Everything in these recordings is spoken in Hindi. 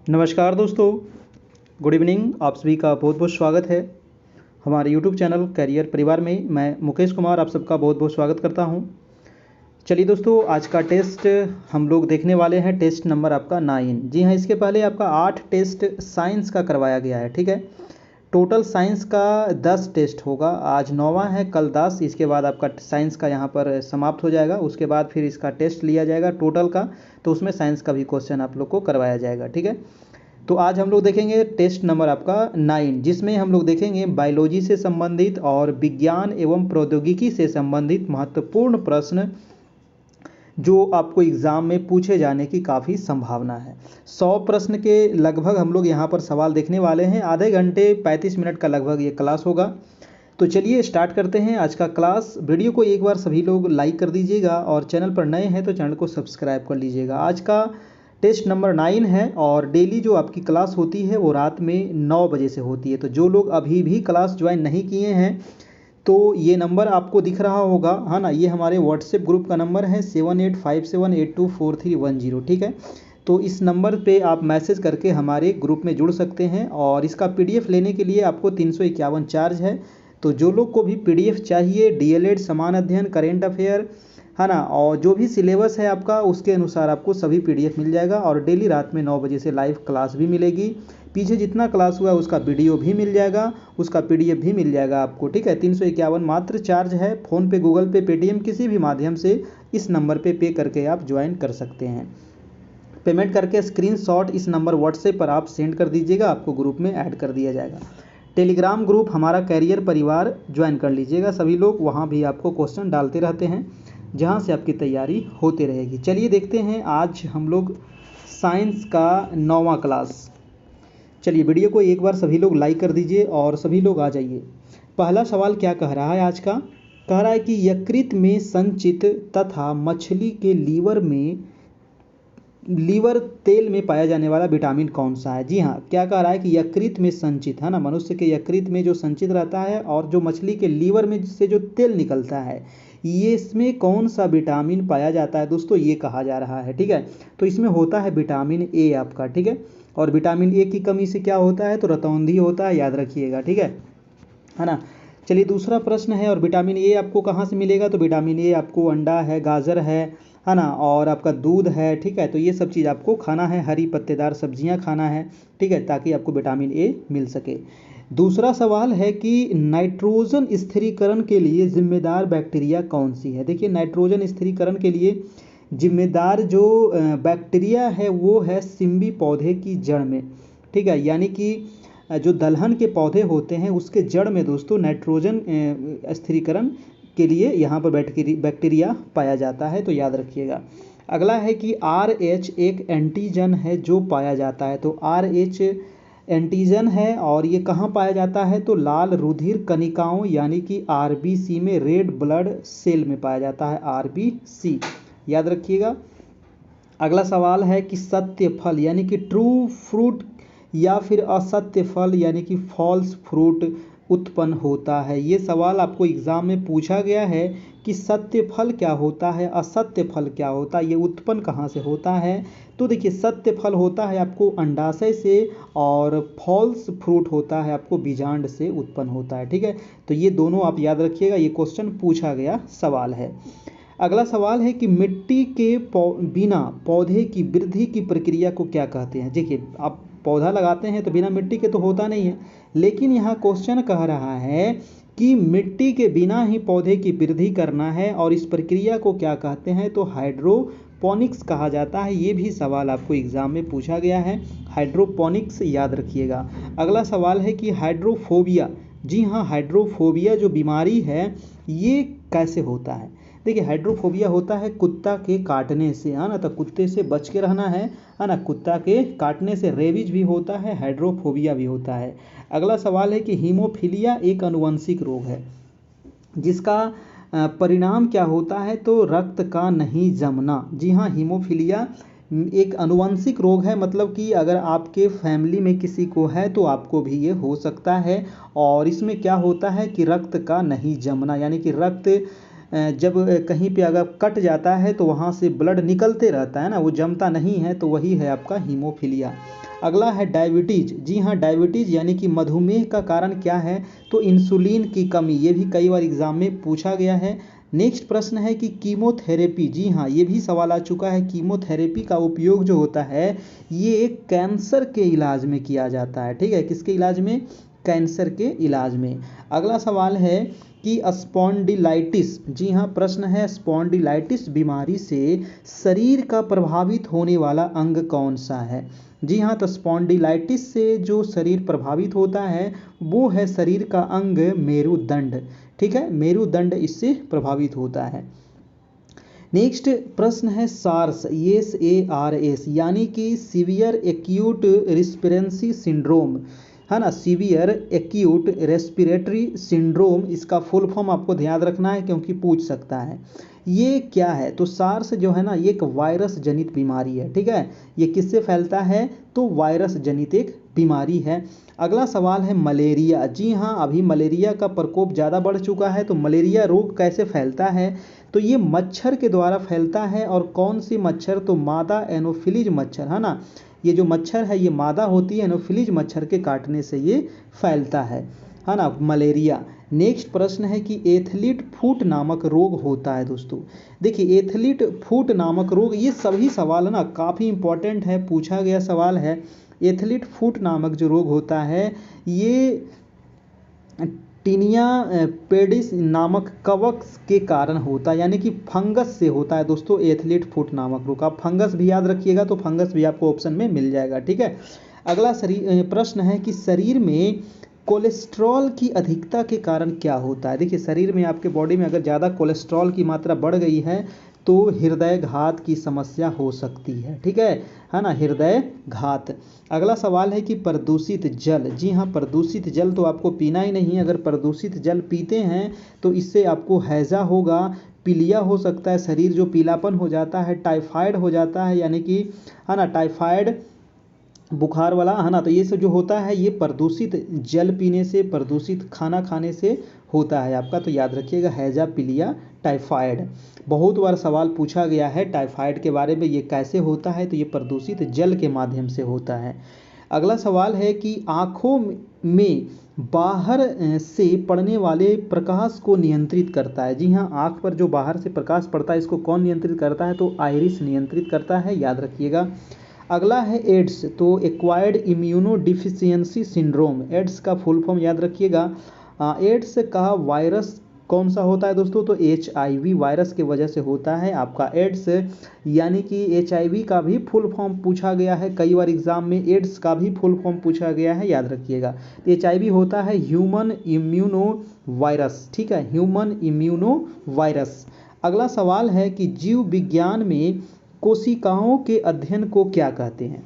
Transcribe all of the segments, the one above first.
नमस्कार दोस्तों, गुड इवनिंग। आप सभी का बहुत बहुत स्वागत है हमारे यूट्यूब चैनल करियर परिवार में। मैं मुकेश कुमार आप सबका बहुत बहुत स्वागत करता हूं। चलिए दोस्तों, आज का टेस्ट हम लोग देखने वाले हैं, टेस्ट नंबर आपका 9। जी हाँ, इसके पहले आपका 8 टेस्ट साइंस का करवाया गया है। ठीक है, टोटल साइंस का 10 टेस्ट होगा। आज 9वां है, कल 10। इसके बाद आपका साइंस का यहाँ पर समाप्त हो जाएगा। उसके बाद फिर इसका टेस्ट लिया जाएगा टोटल का, तो उसमें साइंस का भी क्वेश्चन आप लोग को करवाया जाएगा। ठीक है, तो आज हम लोग देखेंगे टेस्ट नंबर आपका 9, जिसमें हम लोग देखेंगे बायोलॉजी से संबंधित और विज्ञान एवं प्रौद्योगिकी से संबंधित महत्वपूर्ण प्रश्न जो आपको एग्ज़ाम में पूछे जाने की काफ़ी संभावना है। 100 प्रश्न के लगभग हम लोग यहाँ पर सवाल देखने वाले हैं। आधे घंटे 35 मिनट का लगभग ये क्लास होगा। तो चलिए स्टार्ट करते हैं आज का क्लास। वीडियो को एक बार सभी लोग लाइक कर दीजिएगा और चैनल पर नए हैं तो चैनल को सब्सक्राइब कर लीजिएगा। आज का टेस्ट नंबर 9 है और डेली जो आपकी क्लास होती है वो रात में 9 बजे से होती है। तो जो लोग अभी भी क्लास ज्वाइन नहीं किए हैं तो ये नंबर आपको दिख रहा होगा, है ना। ये हमारे व्हाट्सएप ग्रुप का नंबर है 7857824310। ठीक है, तो इस नंबर पे आप मैसेज करके हमारे ग्रुप में जुड़ सकते हैं और इसका पीडीएफ लेने के लिए आपको 351 चार्ज है। तो जो लोग को भी पीडीएफ चाहिए, डीएलएड, समान अध्ययन, करेंट अफेयर, है ना, और जो भी सिलेबस है आपका उसके अनुसार आपको सभी पीडीएफ मिल जाएगा। और डेली रात में 9 बजे से लाइव क्लास भी मिलेगी। पीछे जितना क्लास हुआ है उसका वीडियो भी मिल जाएगा, उसका पीडीएफ भी मिल जाएगा आपको। ठीक है, 351 मात्र चार्ज है। फ़ोन पे, गूगल पे, पेटीएम किसी भी माध्यम से इस नंबर पे करके आप ज्वाइन कर सकते हैं। पेमेंट करके स्क्रीनशॉट इस नंबर व्हाट्सएप पर आप सेंड कर दीजिएगा, आपको ग्रुप में ऐड कर दिया जाएगा। टेलीग्राम ग्रुप हमारा कैरियर परिवार ज्वाइन कर लीजिएगा सभी लोग, वहाँ भी आपको क्वेश्चन डालते रहते हैं जहाँ से आपकी तैयारी होती रहेगी। चलिए देखते हैं आज हम लोग साइंस का 9वां क्लास। चलिए वीडियो को एक बार सभी लोग लाइक कर दीजिए और सभी लोग आ जाइए। पहला सवाल क्या कह रहा है आज का? कह रहा है कि यकृत में संचित तथा मछली के लीवर तेल में पाया जाने वाला विटामिन कौन सा है? जी हाँ, क्या कह रहा है कि यकृत में संचित, है ना, मनुष्य के यकृत में जो संचित रहता है और जो मछली के लीवर में से जो तेल निकलता है, ये इसमें कौन सा विटामिन पाया जाता है दोस्तों, ये कहा जा रहा है। ठीक है, तो इसमें होता है विटामिन ए आपका। ठीक है, और विटामिन ए की कमी से क्या होता है? तो रतौंधी होता है, याद रखिएगा। ठीक है ना। चलिए दूसरा प्रश्न है, और विटामिन ए आपको कहाँ से मिलेगा? तो विटामिन ए आपको अंडा है, गाजर है ना, और आपका दूध है। ठीक है, तो ये सब चीज़ आपको खाना है, हरी पत्तेदार सब्जियां खाना है। ठीक है, ताकि आपको विटामिन ए मिल सके। दूसरा सवाल है कि नाइट्रोजन स्थिरीकरण के लिए जिम्मेदार बैक्टीरिया कौन सी है? देखिए, नाइट्रोजन स्थिरीकरण के लिए जिम्मेदार जो बैक्टीरिया है वो है सिम्बी पौधे की जड़ में। ठीक है, यानी कि जो दलहन के पौधे होते हैं उसके जड़ में दोस्तों नाइट्रोजन स्थिरीकरण के लिए यहाँ पर बैक्टीरिया पाया जाता है, तो याद रखिएगा। अगला है कि RH एक एंटीजन है जो पाया जाता है। तो RH एंटीजन है और ये कहाँ पाया जाता है? तो लाल रुधिर कणिकाओं यानी कि RBC में, रेड ब्लड सेल में पाया जाता है, RBC, याद रखिएगा। अगला सवाल है कि सत्य फल यानी कि ट्रू फ्रूट या फिर असत्य फल यानी कि फॉल्स फ्रूट उत्पन्न होता है। ये सवाल आपको एग्जाम में पूछा गया है कि सत्य फल क्या होता है, असत्य फल क्या होता है, ये उत्पन्न कहाँ से होता है? तो देखिए, सत्य फल होता है आपको अंडाशय से और फॉल्स फ्रूट होता है आपको बीजांड से उत्पन्न होता है। ठीक है, तो ये दोनों आप याद रखिएगा, ये क्वेश्चन पूछा गया सवाल है। अगला सवाल है कि मिट्टी के बिना पौधे की वृद्धि की प्रक्रिया को क्या कहते हैं? देखिए, आप पौधा लगाते हैं तो बिना मिट्टी के तो होता नहीं है, लेकिन यहाँ क्वेश्चन कह रहा है कि मिट्टी के बिना ही पौधे की वृद्धि करना है और इस प्रक्रिया को क्या कहते हैं? तो हाइड्रोपोनिक्स कहा जाता है। ये भी सवाल आपको एग्जाम में पूछा गया है, हाइड्रोपोनिक्स, याद रखिएगा। अगला सवाल है कि हाइड्रोफोबिया, जी हाँ, हाइड्रोफोबिया जो बीमारी है ये कैसे होता है? देखिए, हाइड्रोफोबिया होता है कुत्ता के काटने से, है ना, तो कुत्ते से बच के रहना है ना, कुत्ता के काटने से। रेबीज भी होता है, हाइड्रोफोबिया भी होता है। अगला सवाल है कि हीमोफीलिया एक आनुवंशिक रोग है जिसका परिणाम क्या होता है? तो रक्त का नहीं जमना। जी हाँ, हीमोफीलिया एक आनुवंशिक रोग है, मतलब कि अगर आपके फैमिली में किसी को है तो आपको भी ये हो सकता है। और इसमें क्या होता है कि रक्त का नहीं जमना, यानी कि रक्त जब कहीं पे अगर कट जाता है तो वहाँ से ब्लड निकलते रहता है ना, वो जमता नहीं है, तो वही है आपका हीमोफीलिया। अगला है डायबिटीज। जी हाँ, डायबिटीज यानी कि मधुमेह का कारण क्या है, तो इंसुलिन की कमी। ये भी कई बार एग्जाम में पूछा गया है। नेक्स्ट प्रश्न है कि कीमोथेरेपी। जी हाँ, ये भी सवाल आ चुका है। कीमोथेरेपी का उपयोग जो होता है ये कैंसर के इलाज में किया जाता है। ठीक है, किसके इलाज में, कैंसर के इलाज में। अगला सवाल है कि स्पॉन्डिलाइटिस। जी हाँ, प्रश्न है स्पॉन्डिलाइटिस बीमारी से शरीर का प्रभावित होने वाला अंग कौन सा है। जी हाँ, तो स्पॉन्डिलाइटिस से जो शरीर प्रभावित होता है वो है शरीर का अंग मेरुदंड। ठीक है, मेरुदंड इससे प्रभावित होता है। नेक्स्ट प्रश्न है सार्स, SARS यानी कि सीवियर एक्यूट रेस्पिरेंसी सिंड्रोम, है ना, सीवियर एक्यूट रेस्पिरेटरी सिंड्रोम। इसका फुल फॉर्म आपको ध्यान रखना है क्योंकि पूछ सकता है। ये क्या है, तो सार्स जो है ना ये एक वायरस जनित बीमारी है। ठीक है, ये किससे फैलता है, तो वायरस जनित एक बीमारी है। अगला सवाल है मलेरिया। जी हाँ, अभी मलेरिया का प्रकोप ज़्यादा बढ़ चुका है, तो मलेरिया रोग कैसे फैलता है, तो ये मच्छर के द्वारा फैलता है। और कौन सी मच्छर, तो मादा एनोफिलीज मच्छर, है ना, ये जो मच्छर है ये मादा होती है, एनोफिलीज मच्छर के काटने से ये फैलता है ना, मलेरिया। नेक्स्ट प्रश्न है कि एथलीट फुट नामक रोग होता है। दोस्तों देखिए, एथलीट फुट नामक रोग, ये सभी सवाल है ना काफ़ी इंपॉर्टेंट है, पूछा गया सवाल है। एथलीट फुट नामक जो रोग होता है ये टीनिया पेडिस नामक कवक के कारण होता है, यानी कि फंगस से होता है। दोस्तों एथलीट फुट नामक रोग, आप फंगस भी याद रखिएगा, तो फंगस भी आपको ऑप्शन में मिल जाएगा। ठीक है, अगला प्रश्न है कि शरीर में कोलेस्ट्रॉल की अधिकता के कारण क्या होता है। देखिए, शरीर में आपके बॉडी में अगर ज़्यादा कोलेस्ट्रॉल की मात्रा बढ़ गई है तो हृदय घात की समस्या हो सकती है। ठीक है ना, हृदय घात। अगला सवाल है कि प्रदूषित जल। जी हाँ, प्रदूषित जल तो आपको पीना ही नहीं है। अगर प्रदूषित जल पीते हैं तो इससे आपको हैजा होगा, पीलिया हो सकता है, शरीर जो पीलापन हो जाता है, टाइफाइड हो जाता है, यानी कि है ना टाइफाइड बुखार वाला, है ना। तो ये सब जो होता है ये प्रदूषित जल पीने से, प्रदूषित खाना खाने से होता है आपका। तो याद रखिएगा, हैजा, पीलिया, टाइफाइड। बहुत बार सवाल पूछा गया है टाइफाइड के बारे में, ये कैसे होता है, तो ये प्रदूषित जल के माध्यम से होता है। अगला सवाल है कि आँखों में बाहर से पड़ने वाले प्रकाश को नियंत्रित करता है। जी हाँ, आँख पर जो बाहर से प्रकाश पड़ता है इसको कौन नियंत्रित करता है, तो आइरिस नियंत्रित करता है, याद रखिएगा। अगला है एड्स, तो acquired immunodeficiency syndrome. AIDS का फुल फॉर्म याद रखिएगा। एड्स का वायरस कौन सा होता है दोस्तों, तो HIV वायरस के वजह से होता है आपका एड्स। यानी कि HIV का भी फुल फॉर्म पूछा गया है कई बार एग्जाम में, एड्स का भी फुल फॉर्म पूछा गया है, याद रखिएगा। तो HIV होता है ह्यूमन इम्यूनो वायरस। ठीक है, ह्यूमन इम्यूनो वायरस। अगला सवाल है कि जीव विज्ञान में कोशिकाओं के अध्ययन को क्या कहते हैं,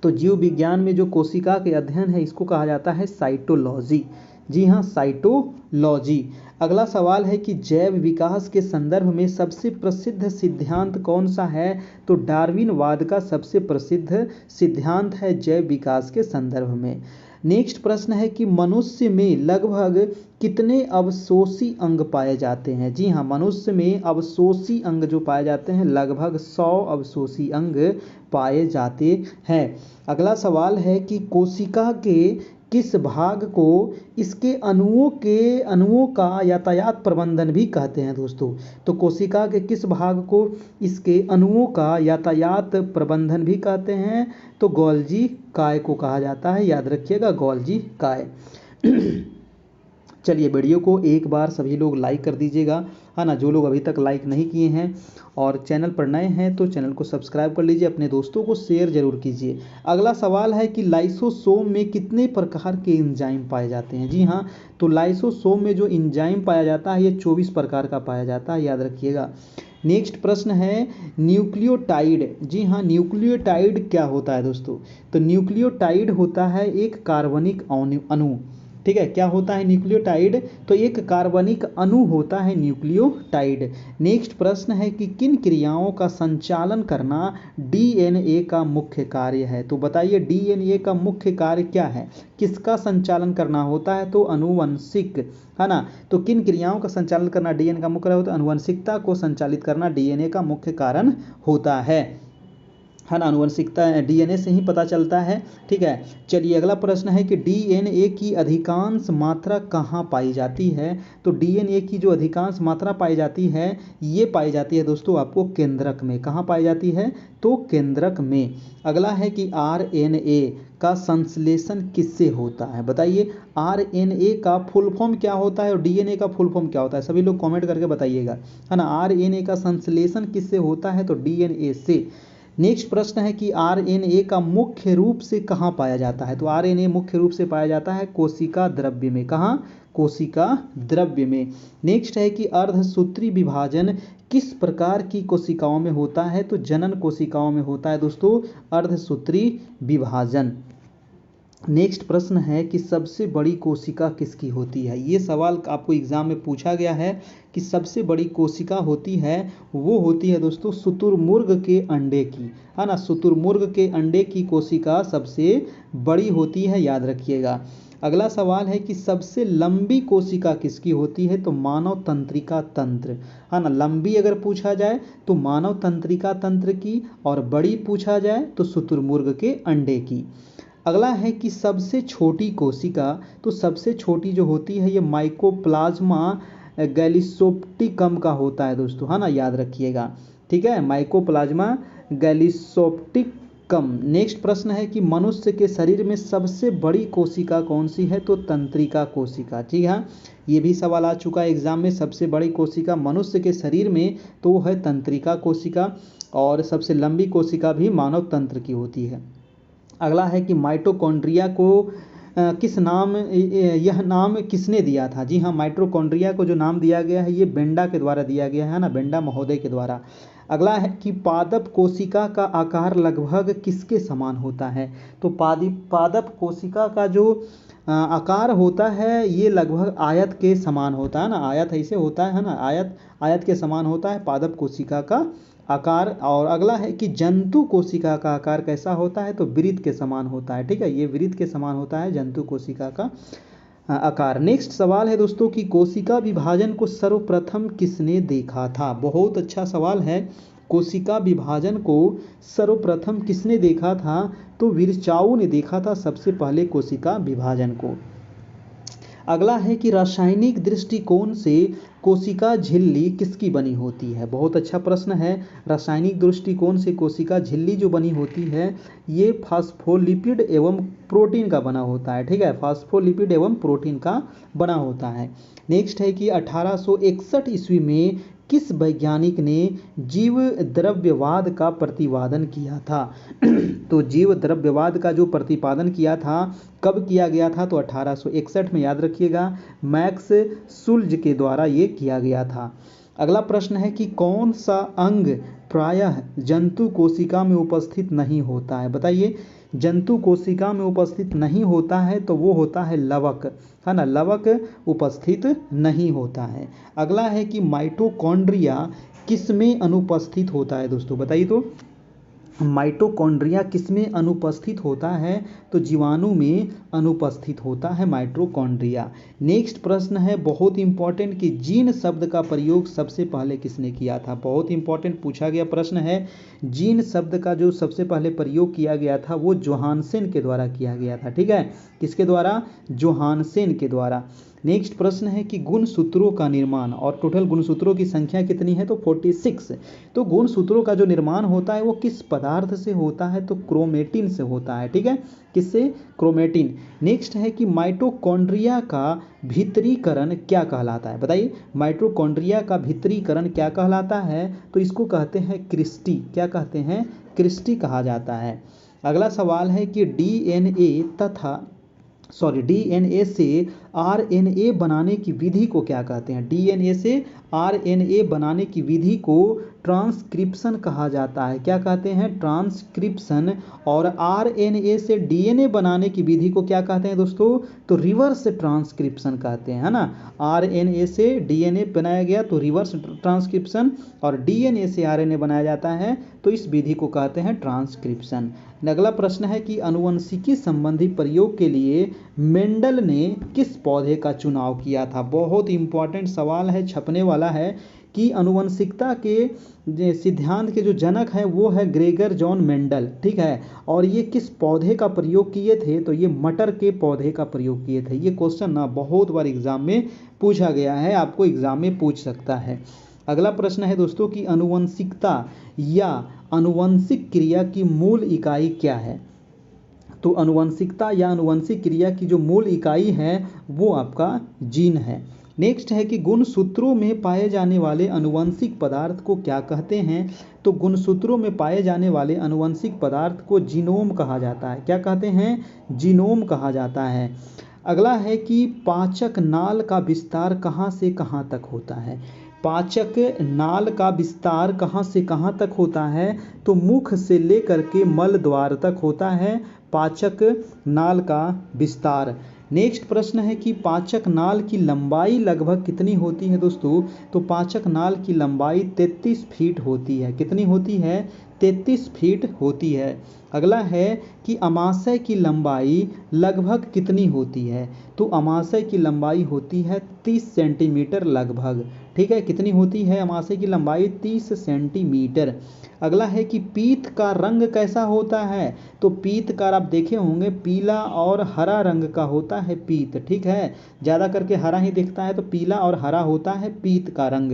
तो जीव विज्ञान में जो कोशिका के अध्ययन है इसको कहा जाता है साइटोलॉजी। जी हाँ, साइटोलॉजी। अगला सवाल है कि जैव विकास के संदर्भ में सबसे प्रसिद्ध सिद्धांत कौन सा है, तो डार्विनवाद का सबसे प्रसिद्ध सिद्धांत है जैव विकास के संदर्भ में। नेक्स्ट प्रश्न है कि मनुष्य में लगभग कितने अवशोषी अंग पाए जाते हैं। जी हाँ, मनुष्य में अवशोषी अंग जो पाए जाते हैं लगभग 100 अवशोषी अंग पाए जाते हैं। अगला सवाल है कि कोशिका के किस भाग को इसके अणुओं का यातायात प्रबंधन भी कहते हैं। दोस्तों तो कोशिका के किस भाग को इसके अणुओं का यातायात प्रबंधन भी कहते हैं, तो गोल्जी काय को कहा जाता है, याद रखिएगा, गोल्जी काय। चलिए, वीडियो को एक बार सभी लोग लाइक कर दीजिएगा, है ना, जो लोग अभी तक लाइक नहीं किए हैं, और चैनल पर नए हैं तो चैनल को सब्सक्राइब कर लीजिए, अपने दोस्तों को शेयर जरूर कीजिए। अगला सवाल है कि लाइसोसोम में कितने प्रकार के एंजाइम पाए जाते हैं। जी हाँ, तो लाइसोसोम में जो एंजाइम पाया जाता है ये 24 प्रकार का पाया जाता है, याद रखिएगा। नेक्स्ट प्रश्न है न्यूक्लियोटाइड। जी हाँ, न्यूक्लियोटाइड क्या होता है दोस्तों, तो न्यूक्लियोटाइड होता है एक कार्बनिक अणु, ठीक है, क्या होता है न्यूक्लियोटाइड? तो एक कार्बनिक अणु होता है न्यूक्लियोटाइड। नेक्स्ट प्रश्न है कि किन क्रियाओं का संचालन करना डीएनए का मुख्य कार्य है? तो बताइए डीएनए का मुख्य कार्य क्या है, किसका संचालन करना होता है? तो अनुवंशिक, है ना। तो किन क्रियाओं का संचालन करना डीएनए का मुख्य कार्य होता है? अनुवंशिकता को संचालित करना डीएनए का मुख्य कारण होता है ना। अनुवंशिकता डीएनए से ही पता चलता है। ठीक है, चलिए अगला प्रश्न है कि डीएनए की अधिकांश मात्रा कहाँ पाई जाती है? तो डीएनए की जो अधिकांश मात्रा पाई जाती है, ये पाई जाती है दोस्तों आपको केंद्रक में। कहाँ पाई जाती है? तो केंद्रक में। अगला है कि आरएनए का संश्लेषण किससे होता है? बताइए आरएनए का फुल फॉर्म क्या होता है और डीएनए का फुल फॉर्म क्या होता है? सभी लोग कमेंट करके बताइएगा, है ना। आरएनए का संश्लेषण किससे होता है? तो डीएनए से। नेक्स्ट प्रश्न है कि आरएनए का मुख्य रूप से कहाँ पाया जाता है? तो आरएनए मुख्य रूप से पाया जाता है कोशिका द्रव्य में। कहाँ? कोशिका द्रव्य में। नेक्स्ट है कि अर्धसूत्री विभाजन किस प्रकार की कोशिकाओं में होता है? तो जनन कोशिकाओं में होता है दोस्तों अर्धसूत्री विभाजन। नेक्स्ट प्रश्न है कि सबसे बड़ी कोशिका किसकी होती है? ये सवाल आपको एग्जाम में पूछा गया है कि सबसे बड़ी कोशिका होती है, वो होती है दोस्तों शुतुरमुर्ग के अंडे की, है ना। शुतुरमुर्ग के अंडे की कोशिका सबसे बड़ी होती है, याद रखिएगा। अगला सवाल है कि सबसे लंबी कोशिका किसकी होती है? तो मानव तंत्रिका तंत्र, है ना। लंबी अगर पूछा जाए तो मानव तंत्रिका तंत्र की, और बड़ी पूछा जाए तो शुतुरमुर्ग के अंडे की। अगला है कि सबसे छोटी कोशिका, तो सबसे छोटी जो होती है ये माइकोप्लाज्मा गैलिसोप्टिकम का होता है दोस्तों, है ना, याद रखिएगा। ठीक है, माइकोप्लाज्मा गैलिसोप्टिकम। नेक्स्ट प्रश्न है कि मनुष्य के शरीर में सबसे बड़ी कोशिका कौन सी है? तो तंत्रिका कोशिका। जी हाँ, ये भी सवाल आ चुका है एग्जाम में। सबसे बड़ी कोशिका मनुष्य के शरीर में तो वो है तंत्रिका कोशिका, और सबसे लंबी कोशिका भी मानव तंत्र की होती है। अगला है कि माइटोकॉन्ड्रिया को किस नाम यह नाम किसने दिया था? जी हाँ, माइटोकॉन्ड्रिया को जो नाम दिया गया है ये बेंडा के द्वारा दिया गया है ना, बेंडा महोदय के द्वारा। अगला है कि पादप कोशिका का आकार लगभग किसके समान होता है? तो पादप कोशिका का जो आकार होता है ये लगभग आयत के समान होता है ना। आयत ऐसे होता है ना, आयत के समान होता है पादप कोशिका का आकार। और अगला है कि जंतु कोशिका का आकार कैसा होता है? तो वृत्त के समान होता है। ठीक है, ये वृत्त के समान होता है जंतु कोशिका का आकार। नेक्स्ट सवाल है दोस्तों कि कोशिका विभाजन को सर्वप्रथम किसने देखा था? बहुत अच्छा सवाल है। कोशिका विभाजन को सर्वप्रथम किसने देखा था? तो विरचाऊ ने देखा था सबसे पहले कोशिका विभाजन को। अगला है कि रासायनिक दृष्टिकोण से कोशिका झिल्ली किसकी बनी होती है? बहुत अच्छा प्रश्न है। रासायनिक दृष्टिकोण से कोशिका झिल्ली जो बनी होती है ये फास्फोलिपिड एवं प्रोटीन का बना होता है। ठीक है, फास्फोलिपिड एवं प्रोटीन का बना होता है। नेक्स्ट है कि 1861 ईस्वी में किस वैज्ञानिक ने जीव द्रव्यवाद का प्रतिपादन किया था? तो जीव द्रव्यवाद का जो प्रतिपादन किया था कब किया गया था? तो 1861 में, याद रखिएगा। मैक्स सुल्ज के द्वारा ये किया गया था। अगला प्रश्न है कि कौन सा अंग प्रायः जंतु कोशिका में उपस्थित नहीं होता है? बताइए जंतु कोशिका में उपस्थित नहीं होता है तो वो होता है लवक, है ना। लवक उपस्थित नहीं होता है। अगला है कि माइटोकॉन्ड्रिया किसमें अनुपस्थित होता है दोस्तों? बताइए तो माइटोकॉन्ड्रिया किसमें अनुपस्थित होता है? तो जीवाणु में अनुपस्थित होता है माइटोकॉन्ड्रिया। नेक्स्ट प्रश्न है बहुत इंपॉर्टेंट कि जीन शब्द का प्रयोग सबसे पहले किसने किया था? बहुत इंपॉर्टेंट पूछा गया प्रश्न है। जीन शब्द का जो सबसे पहले प्रयोग किया गया था वो जोहानसेन के द्वारा किया गया था। ठीक है, किसके द्वारा? जोहानसेन के द्वारा। नेक्स्ट प्रश्न है कि गुणसूत्रों का निर्माण, और टोटल गुणसूत्रों की संख्या कितनी है? तो 46। तो गुणसूत्रों का जो निर्माण होता है वो किस पदार्थ से होता है? तो क्रोमेटिन से होता है। ठीक है, किससे? क्रोमेटिन। नेक्स्ट है कि माइटोकॉन्ड्रिया का भीतरीकरण क्या कहलाता है? बताइए माइटोकॉन्ड्रिया का भीतरीकरण क्या कहलाता है? तो इसको कहते हैं क्रिस्टी। क्या कहते हैं? क्रिस्टी कहा जाता है। अगला सवाल है कि डीएनए से आरएनए बनाने की विधि को क्या कहते हैं? डीएनए से आरएनए बनाने की विधि को ट्रांसक्रिप्शन कहा जाता है। क्या कहते हैं? ट्रांसक्रिप्शन। और आरएनए से डीएनए बनाने की विधि को क्या कहते हैं दोस्तों? तो रिवर्स ट्रांसक्रिप्शन कहते हैं, है ना। आरएनए से डीएनए बनाया गया तो रिवर्स ट्रांसक्रिप्शन, और डीएनए से आरएनए बनाया जाता है तो इस विधि को कहते हैं ट्रांसक्रिप्शन। अगला प्रश्न है कि आनुवंशिकी संबंधी प्रयोग के लिए मेंडल ने किस पौधे का चुनाव किया था? बहुत इंपॉर्टेंट सवाल है, छपने वाला है कि आनुवंशिकता के सिद्धांत के जो जनक हैं वो है ग्रेगर जॉन मेंडल, ठीक है। और ये किस पौधे का प्रयोग किए थे? तो ये मटर के पौधे का प्रयोग किए थे। ये क्वेश्चन ना बहुत बार एग्जाम में पूछा गया है, आपको एग्जाम में पूछ सकता है। अगला प्रश्न है दोस्तों कि आनुवंशिकता या आनुवंशिक क्रिया की मूल इकाई क्या है? तो आनुवंशिकता या आनुवंशिक क्रिया की जो मूल इकाई है वो आपका जीन है। नेक्स्ट है कि गुणसूत्रों में पाए जाने वाले आनुवंशिक पदार्थ को क्या कहते हैं? तो गुणसूत्रों में पाए जाने वाले आनुवंशिक पदार्थ को जीनोम कहा जाता है। क्या कहते हैं? जीनोम कहा जाता है। अगला है कि पाचक नाल का विस्तार कहाँ से कहाँ तक होता है? पाचक नाल का विस्तार कहाँ से कहाँ तक होता है? तो मुख से लेकर के मल द्वार तक होता है पाचक नाल का विस्तार। नेक्स्ट प्रश्न है कि पाचक नाल की लंबाई लगभग कितनी होती है दोस्तों? तो पाचक नाल की लंबाई 33 फीट होती है। कितनी होती है? 33 फीट होती है। अगला है कि अमाशय की लंबाई लगभग कितनी होती है? तो अमाशय की लंबाई होती है 30 सेंटीमीटर लगभग, ठीक है। कितनी होती है अमाशय की लंबाई? 30 सेंटीमीटर। अगला है कि पीत का रंग कैसा होता है? तो पीत का आप देखे होंगे पीला और हरा रंग का होता है पीत, ठीक है। ज़्यादा करके हरा ही दिखता है तो पीला और हरा होता है पीत का रंग।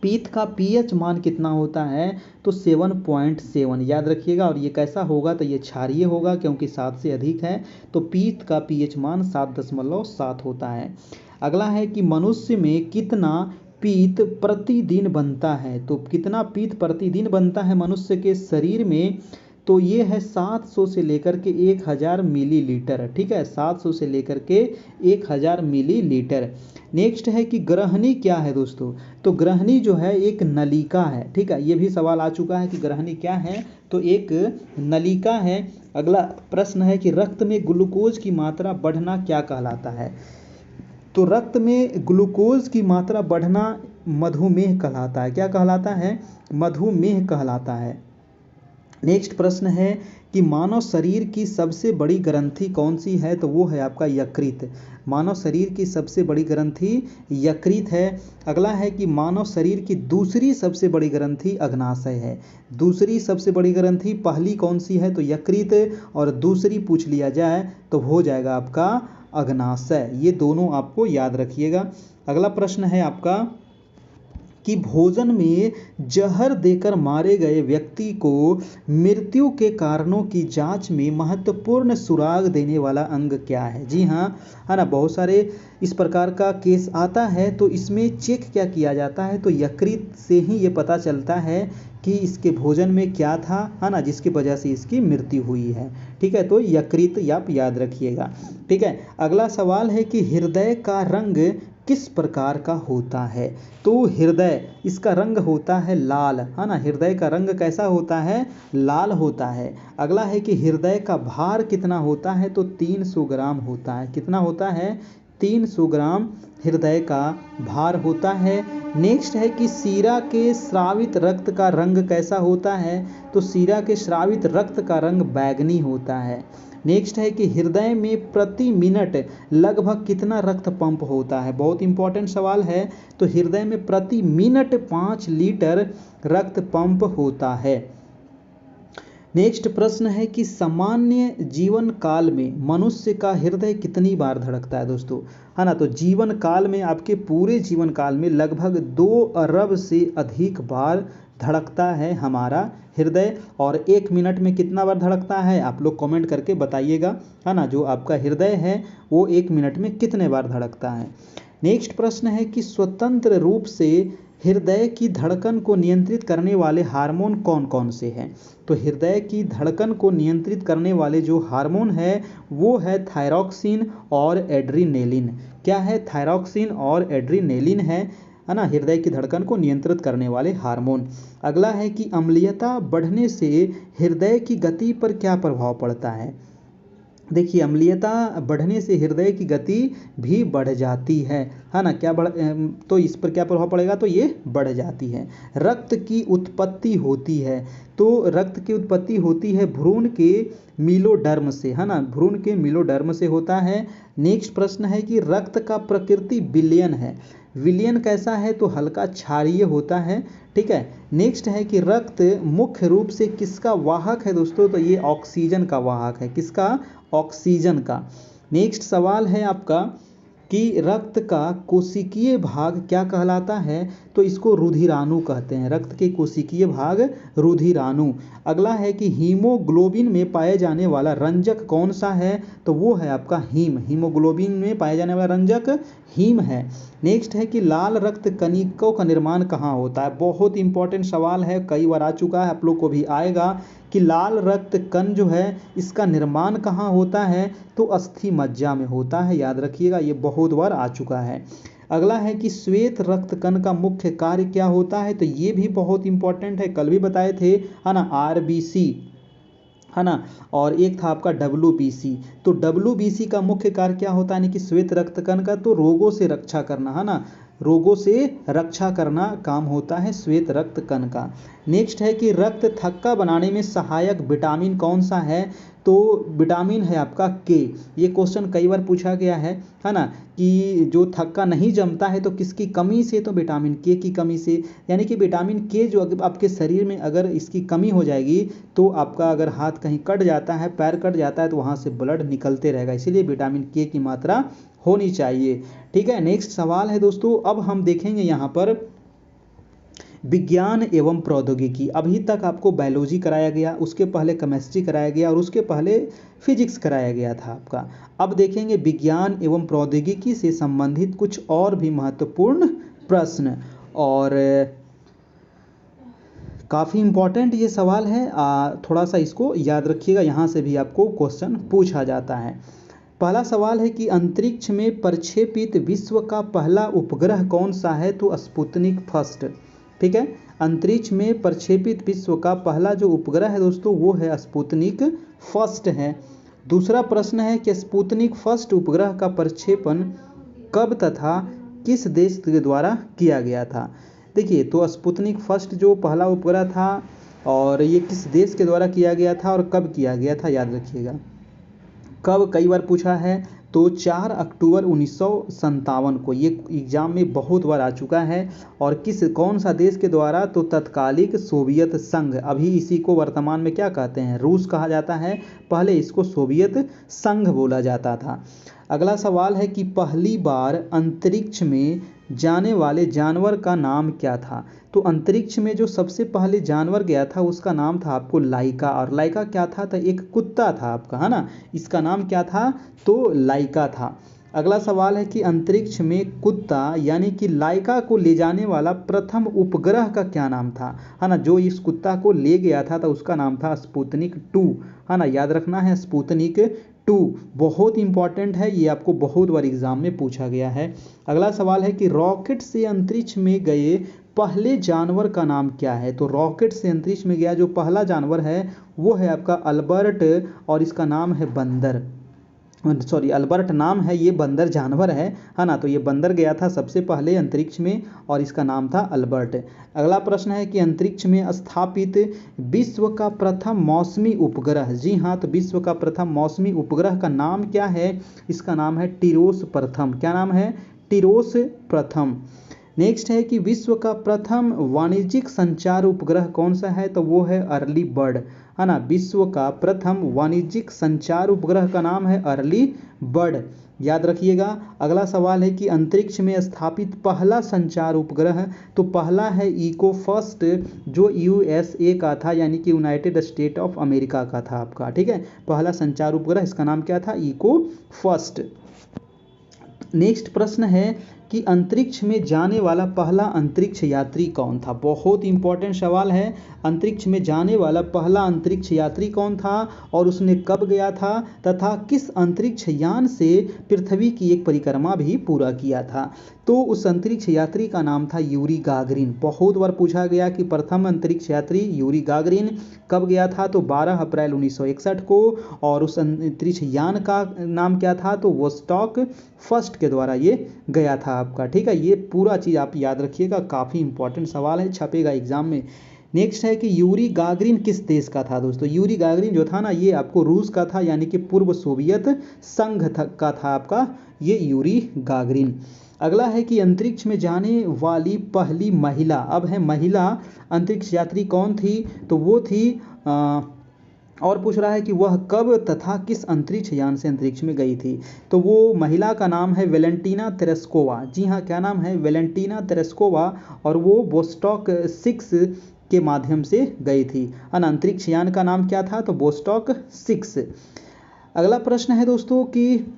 पीत का पीएच मान कितना होता है? तो 7.7 याद रखिएगा। और ये कैसा होगा? तो ये क्षारीय होगा क्योंकि 7 से अधिक है, तो पीत का पीएच मान 7.7 होता है। अगला है कि मनुष्य में कितना पीत प्रतिदिन बनता है? तो कितना पीत प्रतिदिन बनता है मनुष्य के शरीर में? तो ये है 700 से लेकर के 1000 मिलीलीटर, ठीक है। 700 से लेकर के 1000 मिलीलीटर। नेक्स्ट है कि ग्रहणी क्या है दोस्तों? तो ग्रहणी जो है एक नलिका है, ठीक है। ये भी सवाल आ चुका है कि ग्रहणी क्या है? तो एक नलिका है। अगला प्रश्न है कि रक्त में ग्लूकोज की मात्रा बढ़ना क्या कहलाता है? तो रक्त में ग्लूकोज की मात्रा बढ़ना मधुमेह कहलाता है। क्या कहलाता है? मधुमेह कहलाता है। नेक्स्ट प्रश्न है कि मानव शरीर की सबसे बड़ी ग्रंथि कौन सी है? तो वो है आपका यकृत। मानव शरीर की सबसे बड़ी ग्रंथि यकृत है। अगला है कि मानव शरीर की दूसरी सबसे बड़ी ग्रंथि अग्नाशय है। दूसरी सबसे बड़ी ग्रंथि, पहली कौन सी है? तो यकृत, और दूसरी पूछ लिया जाए तो हो जाएगा आपका अग्नाशय। ये दोनों आपको याद रखिएगा। अगला प्रश्न है आपका कि भोजन में जहर देकर मारे गए व्यक्ति को मृत्यु के कारणों की जांच में महत्वपूर्ण सुराग देने वाला अंग क्या है? जी हाँ, है ना। बहुत सारे इस प्रकार का केस आता है तो इसमें चेक क्या किया जाता है? तो यकृत से ही ये पता चलता है कि इसके भोजन में क्या था, है ना, जिसकी वजह से इसकी मृत्यु हुई है, ठीक है। तो यकृत आप याद रखिएगा, ठीक है। अगला सवाल है कि हृदय का रंग किस प्रकार का होता है? तो हृदय, इसका रंग होता है लाल, है ना। हृदय का रंग कैसा होता है? लाल होता है। अगला है कि हृदय का भार कितना होता है? तो 300 ग्राम होता है। कितना होता है? 300 ग्राम हृदय का भार होता है। नेक्स्ट है कि सीरा के स्रावित रक्त का रंग कैसा होता है? तो सीरा के स्रावित रक्त का रंग बैंगनी होता है। नेक्स्ट है कि हृदय में प्रति मिनट लगभग कितना रक्त पंप होता है? बहुत इंपॉर्टेंट सवाल है। तो हृदय में प्रति मिनट 5 लीटर रक्त पंप होता है। नेक्स्ट प्रश्न है कि सामान्य जीवन काल में मनुष्य का हृदय कितनी बार धड़कता है दोस्तों, है ना। तो जीवन काल में, आपके पूरे जीवन काल में लगभग 2 अरब से अधिक बार धड़कता है हमारा हृदय। और 1 मिनट में कितना बार धड़कता है? आप लोग कमेंट करके बताइएगा, है ना। जो आपका हृदय है वो 1 मिनट में कितने बार धड़कता है। नेक्स्ट प्रश्न है कि स्वतंत्र रूप से हृदय की धड़कन को नियंत्रित करने वाले हार्मोन कौन कौन से हैं? तो हृदय की धड़कन को नियंत्रित करने वाले जो हार्मोन है वो है थायरॉक्सिन और एड्रीनेलिन। क्या है? थायरॉक्सिन और एड्रीनेलिन है ना, हृदय की धड़कन को नियंत्रित करने वाले हार्मोन। अगला है कि अम्लीयता बढ़ने से हृदय की गति पर क्या प्रभाव पड़ता है? देखिए, अम्लीयता बढ़ने से हृदय की गति भी बढ़ जाती है ना। क्या बढ़ तो इस पर क्या प्रभाव पड़ेगा? तो ये बढ़ जाती है। रक्त की उत्पत्ति होती है, तो रक्त की उत्पत्ति होती है भ्रूण के मीलोडर्म से, है ना, भ्रूण के मीलोडर्म से होता है। नेक्स्ट प्रश्न है कि रक्त का प्रकृति विलयन है। विलयन कैसा है? तो हल्का क्षारीय होता है। ठीक है। नेक्स्ट है कि रक्त मुख्य रूप से किसका वाहक है दोस्तों? तो ये ऑक्सीजन का वाहक है। किसका? ऑक्सीजन का। नेक्स्ट सवाल है आपका कि रक्त का कोशिकीय भाग क्या कहलाता है? तो इसको रुधिराणु कहते हैं। रक्त के कोशिकीय भाग रुधिराणु। अगला है कि हीमोग्लोबिन में पाए जाने वाला रंजक कौन सा है? तो वो है आपका हीम। हीमोग्लोबिन में पाए जाने वाला रंजक हीम है। नेक्स्ट है कि लाल रक्त कणिकों का निर्माण कहाँ होता है? बहुत इंपॉर्टेंट सवाल है, कई बार आ चुका है, आप लोग को भी आएगा कि लाल रक्त कण जो है इसका निर्माण कहाँ होता है? तो अस्थि मज्जा में होता है। याद रखिएगा, ये बहुत बार आ चुका है। अगला है कि श्वेत रक्त कण का मुख्य कार्य क्या होता है? तो ये भी बहुत इंपॉर्टेंट है, कल भी बताए थे, है ना, आरबीसी, है ना, और एक था आपका डब्ल्यूबीसी। तो डब्ल्यूबीसी का मुख्य कार्य क्या होता है? यानी कि श्वेत रक्त कण का तो रोगों से रक्षा करना, है ना, रोगों से रक्षा करना काम होता है श्वेत रक्त कण का। नेक्स्ट है कि रक्त थक्का बनाने में सहायक विटामिन कौन सा है? तो विटामिन है आपका के। ये क्वेश्चन कई बार पूछा गया है ना, कि जो थक्का नहीं जमता है तो किसकी कमी से? तो विटामिन के की कमी से। यानी कि विटामिन के जो आपके शरीर में अगर इसकी कमी हो जाएगी तो आपका अगर हाथ कहीं कट जाता है, पैर कट जाता है, तो वहाँ से ब्लड निकलते रहेगा। इसीलिए विटामिन के की मात्रा होनी चाहिए। ठीक है। नेक्स्ट सवाल है दोस्तों, अब हम देखेंगे यहाँ पर विज्ञान एवं प्रौद्योगिकी। अभी तक आपको बायोलॉजी कराया गया, उसके पहले केमिस्ट्री कराया गया और उसके पहले फिजिक्स कराया गया था आपका। अब देखेंगे विज्ञान एवं प्रौद्योगिकी से संबंधित कुछ और भी महत्वपूर्ण प्रश्न, और काफ़ी इम्पोर्टेंट ये सवाल है, थोड़ा सा इसको याद रखिएगा, यहाँ से भी आपको क्वेश्चन पूछा जाता है। पहला सवाल है कि अंतरिक्ष में प्रक्षेपित विश्व का पहला उपग्रह कौन सा है? तो स्पुतनिक फर्स्ट। ठीक है। अंतरिक्ष में प्रक्षेपित विश्व का पहला जो उपग्रह है दोस्तों वो है स्पुतनिक फर्स्ट है। दूसरा प्रश्न है कि स्पुतनिक फर्स्ट उपग्रह का प्रक्षेपण कब तथा किस देश के द्वारा किया गया था? देखिए, तो स्पुतनिक फर्स्ट जो पहला उपग्रह था और ये किस देश के द्वारा किया गया था और कब किया गया था? याद रखिएगा, कब कई बार पूछा है, तो 4 अक्टूबर 1957 को। ये एग्जाम में बहुत बार आ चुका है। और कौन सा देश के द्वारा? तो तत्कालिक सोवियत संघ, अभी इसी को वर्तमान में क्या कहते हैं? रूस कहा जाता है, पहले इसको सोवियत संघ बोला जाता था। अगला सवाल है कि पहली बार अंतरिक्ष में जाने वाले जानवर का नाम क्या था? तो अंतरिक्ष में जो सबसे पहले जानवर गया था उसका नाम था आपको लाइका। और लाइका क्या था? तो एक कुत्ता था आपका, है ना, इसका नाम क्या था? तो लाइका था। अगला सवाल है कि अंतरिक्ष में कुत्ता यानी कि लाइका को ले जाने वाला प्रथम उपग्रह का क्या नाम था? है ना, जो इस कुत्ता को ले गया था तो उसका नाम था स्पुतनिक 2, है ना, याद रखना है, स्पुतनिक 2 बहुत इंपॉर्टेंट है, ये आपको बहुत बार एग्जाम में पूछा गया है। अगला सवाल है कि रॉकेट से अंतरिक्ष में गए पहले जानवर का नाम क्या है? तो रॉकेट से अंतरिक्ष में गया जो पहला जानवर है वो है आपका अल्बर्ट, और इसका नाम है बंदर। सॉरी, अल्बर्ट नाम है, ये बंदर जानवर है ना, तो ये बंदर गया था सबसे पहले अंतरिक्ष में और इसका नाम था अल्बर्ट। अगला प्रश्न है कि अंतरिक्ष में स्थापित विश्व का प्रथम मौसमी उपग्रह, जी हाँ, तो विश्व का प्रथम मौसमी उपग्रह का नाम क्या है? इसका नाम है टिरोस प्रथम। क्या नाम है? टिरोस प्रथम। नेक्स्ट है कि विश्व का प्रथम वाणिज्यिक संचार उपग्रह कौन सा है? तो वो है अर्ली बर्ड, है ना, विश्व का प्रथम वाणिज्यिक संचार उपग्रह का नाम है अर्ली बर्ड, याद रखिएगा। अगला सवाल है कि अंतरिक्ष में स्थापित पहला संचार उपग्रह, तो पहला है इको फर्स्ट जो यूएसए का था, यानी कि यूनाइटेड स्टेट ऑफ अमेरिका का था आपका। ठीक है, पहला संचार उपग्रह, इसका नाम क्या था? Eco first. नेक्स्ट प्रश्न है कि अंतरिक्ष में जाने वाला पहला अंतरिक्ष यात्री कौन था। बहुत इंपॉर्टेंट सवाल है। अंतरिक्ष में जाने वाला पहला अंतरिक्ष यात्री कौन था और उसने कब गया था तथा किस अंतरिक्ष यान से पृथ्वी की एक परिक्रमा भी पूरा किया था। तो उस अंतरिक्ष यात्री का नाम था यूरी गागरिन। बहुत बार पूछा गया कि प्रथम अंतरिक्ष यात्री यूरी गागरिन कब गया था, तो 12 अप्रैल 1961 को। और उस अंतरिक्ष यान का नाम क्या था, तो वोस्टॉक फर्स्ट के द्वारा ये गया था आपका। ठीक है, ये पूरा चीज़ आप याद रखिएगा, काफ़ी इंपॉर्टेंट सवाल है, छपेगा एग्जाम में। नेक्स्ट है कि यूरी गागरिन किस देश का था दोस्तों। यूरी गागरिन जो था ना, ये आपको रूस का था, यानी कि पूर्व सोवियत संघ का था आपका ये यूरी गागरिन। अगला है कि अंतरिक्ष में जाने वाली पहली महिला, अब है महिला अंतरिक्ष यात्री कौन थी, तो वो थी और पूछ रहा है कि वह कब तथा किस अंतरिक्ष यान से अंतरिक्ष में गई थी। तो वो महिला का नाम है वेलेंटीना तेरेस्कोवा। जी हाँ, क्या नाम है, वेलेंटीना तेरेस्कोवा। और वो वोस्टॉक 6 के माध्यम से गई थी। अंतरिक्ष यान का नाम क्या था, तो वोस्टॉक 6। अगला प्रश्न है दोस्तों कि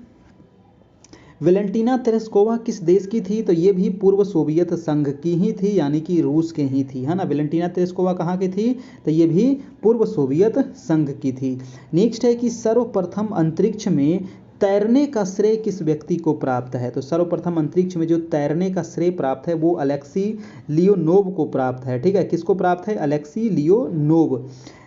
वेलेंटीना तेरेस्कोवा किस देश की थी, तो ये भी पूर्व सोवियत संघ की ही थी, यानी कि रूस के ही थी, है ना। वेलेंटीना तेरेस्कोवा कहाँ की थी, तो ये भी पूर्व सोवियत संघ की थी। नेक्स्ट है कि सर्वप्रथम अंतरिक्ष में तैरने का श्रेय किस व्यक्ति को प्राप्त है। तो सर्वप्रथम अंतरिक्ष में जो तैरने का श्रेय प्राप्त है वो अलेक्सी लियोनोव को प्राप्त है। ठीक है, किसको प्राप्त है, अलेक्सी लियोनोव।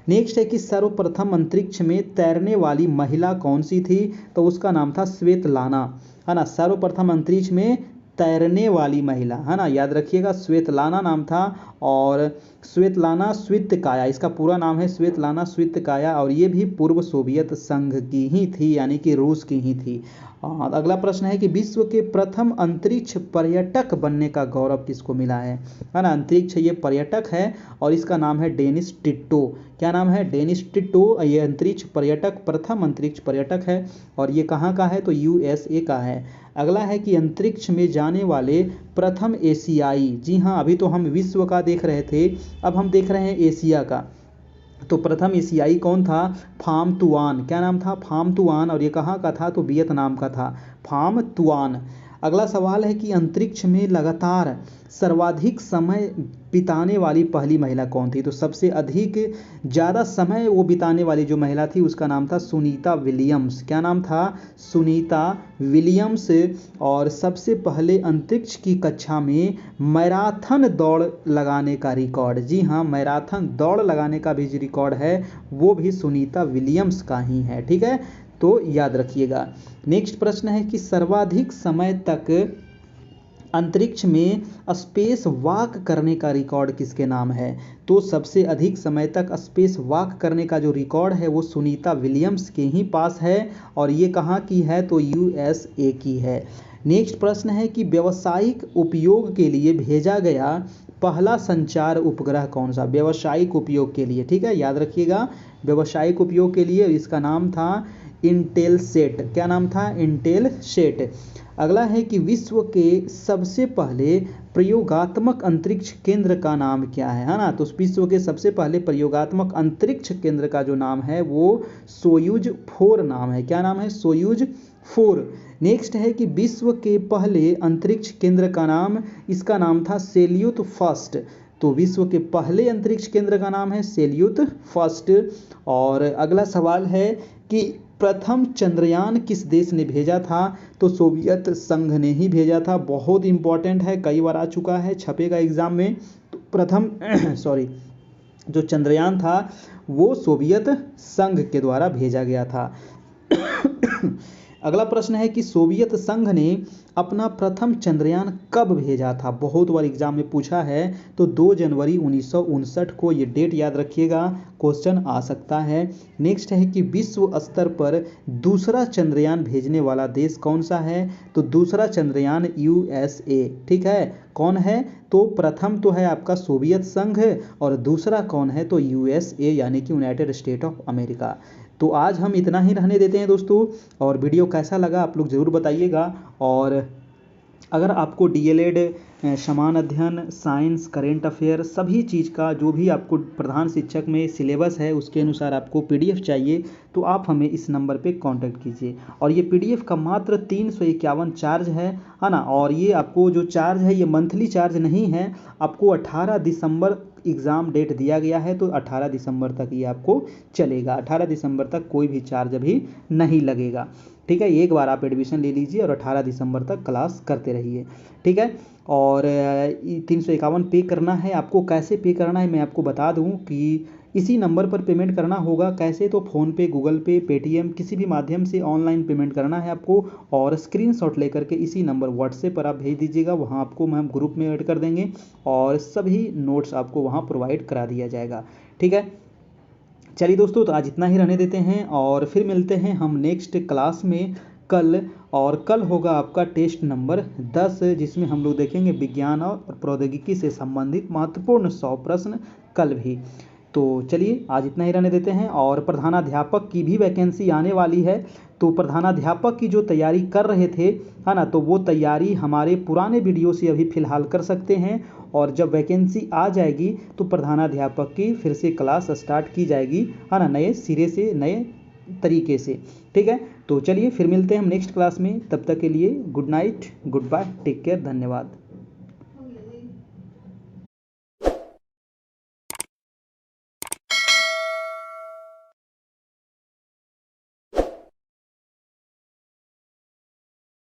नेक्स्ट है कि सर्वप्रथम अंतरिक्ष में तैरने वाली महिला कौन सी थी, तो उसका नाम था स्वेतलाना, है ना। सर्वप्रथम अंतरिक्ष में तैरने वाली महिला, है ना, याद रखिएगा, स्वेतलाना नाम था। और स्वेतलाना स्वित्काया, इसका पूरा नाम है स्वेतलाना स्वित्काया। और ये भी पूर्व सोवियत संघ की ही थी, यानी कि रूस की ही थी। अगला प्रश्न है कि विश्व के प्रथम अंतरिक्ष पर्यटक बनने का गौरव किसको मिला है ना। अंतरिक्ष ये पर्यटक है और इसका नाम है डेनिस टिट्टो। क्या नाम है, डेनिस टिट्टो। ये अंतरिक्ष पर्यटक, प्रथम अंतरिक्ष पर्यटक है और ये कहाँ का है, तो यूएसए का है। अगला है कि अंतरिक्ष में जाने वाले प्रथम एशियाई, जी हाँ, अभी तो हम विश्व का देख रहे थे, अब हम देख रहे हैं एशिया का। तो प्रथम एशियाई कौन था, फाम तुआन। क्या नाम था, फाम तुआन। और ये कहाँ का था, तो वियतनाम का था, फाम तुआन। अगला सवाल है कि अंतरिक्ष में लगातार सर्वाधिक समय बिताने वाली पहली महिला कौन थी। तो सबसे अधिक ज़्यादा समय वो बिताने वाली जो महिला थी उसका नाम था सुनीता विलियम्स। क्या नाम था, सुनीता विलियम्स। और सबसे पहले अंतरिक्ष की कक्षा में मैराथन दौड़ लगाने का रिकॉर्ड, जी हाँ, मैराथन दौड़ लगाने का भी जो रिकॉर्ड है वो भी सुनीता विलियम्स का ही है। ठीक है, तो याद रखिएगा। नेक्स्ट प्रश्न है कि सर्वाधिक समय तक अंतरिक्ष में स्पेस वॉक करने का रिकॉर्ड किसके नाम है। तो सबसे अधिक समय तक स्पेस वॉक करने का जो रिकॉर्ड है वो सुनीता विलियम्स के ही पास है। और ये कहाँ की है, तो यूएसए की है। नेक्स्ट प्रश्न है कि व्यावसायिक उपयोग के लिए भेजा गया पहला संचार उपग्रह कौन सा। व्यावसायिक उपयोग के लिए, ठीक है, याद रखिएगा, व्यावसायिक उपयोग के लिए। इसका नाम था इंटेलसेट। क्या नाम था, इंटेलसेट। अगला है कि विश्व के सबसे पहले प्रयोगात्मक अंतरिक्ष केंद्र का नाम क्या है ना। तो विश्व के सबसे पहले प्रयोगात्मक अंतरिक्ष केंद्र का जो नाम है वो सोयूज 4 नाम है। क्या नाम है, सोयूज 4। नेक्स्ट है कि विश्व के पहले अंतरिक्ष केंद्र का नाम, इसका नाम था सेल्यूट फर्स्ट। तो विश्व के पहले अंतरिक्ष केंद्र का नाम है सेल्यूट फर्स्ट। और अगला सवाल है कि प्रथम चंद्रयान किस देश ने भेजा था। तो सोवियत संघ ने ही भेजा था। बहुत इंपॉर्टेंट है, कई बार आ चुका है, छपेगा एग्जाम में। तो प्रथम जो चंद्रयान था वो सोवियत संघ के द्वारा भेजा गया था। अगला प्रश्न है कि सोवियत संघ ने अपना प्रथम चंद्रयान कब भेजा था। बहुत बार एग्जाम में पूछा है। तो 2 जनवरी 1959 को, ये डेट याद रखिएगा, क्वेश्चन आ सकता है। नेक्स्ट है कि विश्व स्तर पर दूसरा चंद्रयान भेजने वाला देश कौन सा है। तो दूसरा चंद्रयान यूएसए। ठीक है, कौन है, तो प्रथम तो है आपका सोवियत संघ और दूसरा कौन है, तो यूएसए, यानी कि यूनाइटेड स्टेट ऑफ अमेरिका। तो आज हम इतना ही रहने देते हैं दोस्तों। और वीडियो कैसा लगा आप लोग ज़रूर बताइएगा। और अगर आपको डीएलएड, समान अध्ययन, साइंस, करेंट अफेयर, सभी चीज़ का जो भी आपको प्रधान शिक्षक में सिलेबस है उसके अनुसार आपको पीडीएफ चाहिए तो आप हमें इस नंबर पे कांटेक्ट कीजिए। और ये पीडीएफ का मात्र 351 चार्ज है है ना। और ये आपको जो चार्ज है ये मंथली चार्ज नहीं है, आपको 18 दिसंबर एग्ज़ाम डेट दिया गया है, तो 18 दिसंबर तक ये आपको चलेगा। 18 दिसंबर तक कोई भी चार्ज अभी नहीं लगेगा, ठीक है। एक बार आप एडमिशन ले लीजिए और 18 दिसंबर तक क्लास करते रहिए, ठीक है। और 351 पे करना है आपको। कैसे पे करना है मैं आपको बता दूं कि इसी नंबर पर पेमेंट करना होगा। कैसे? तो फ़ोनपे, गूगल पे, पेटीएम, किसी भी माध्यम से ऑनलाइन पेमेंट करना है आपको, और स्क्रीनशॉट लेकर के इसी नंबर व्हाट्सएप पर आप भेज दीजिएगा। वहाँ आपको हम ग्रुप में ऐड कर देंगे और सभी नोट्स आपको वहाँ प्रोवाइड करा दिया जाएगा, ठीक है। चलिए दोस्तों, तो आज इतना ही रहने देते हैं और फिर मिलते हैं हम नेक्स्ट क्लास में कल। और कल होगा आपका टेस्ट नंबर 10, जिसमें हम लोग देखेंगे विज्ञान और प्रौद्योगिकी से संबंधित महत्वपूर्ण 100 प्रश्न कल भी। तो चलिए आज इतना ही रहने देते हैं। और प्रधानाध्यापक की भी वैकेंसी आने वाली है, तो प्रधानाध्यापक की जो तैयारी कर रहे थे, है ना, तो वो तैयारी हमारे पुराने वीडियो से अभी फ़िलहाल कर सकते हैं। और जब वैकेंसी आ जाएगी तो प्रधानाध्यापक की फिर से क्लास स्टार्ट की जाएगी, है ना, नए सिरे से, नए तरीके से, ठीक है। तो चलिए फिर मिलते हैं हम नेक्स्ट क्लास में। तब तक के लिए good night, goodbye, take care, धन्यवाद।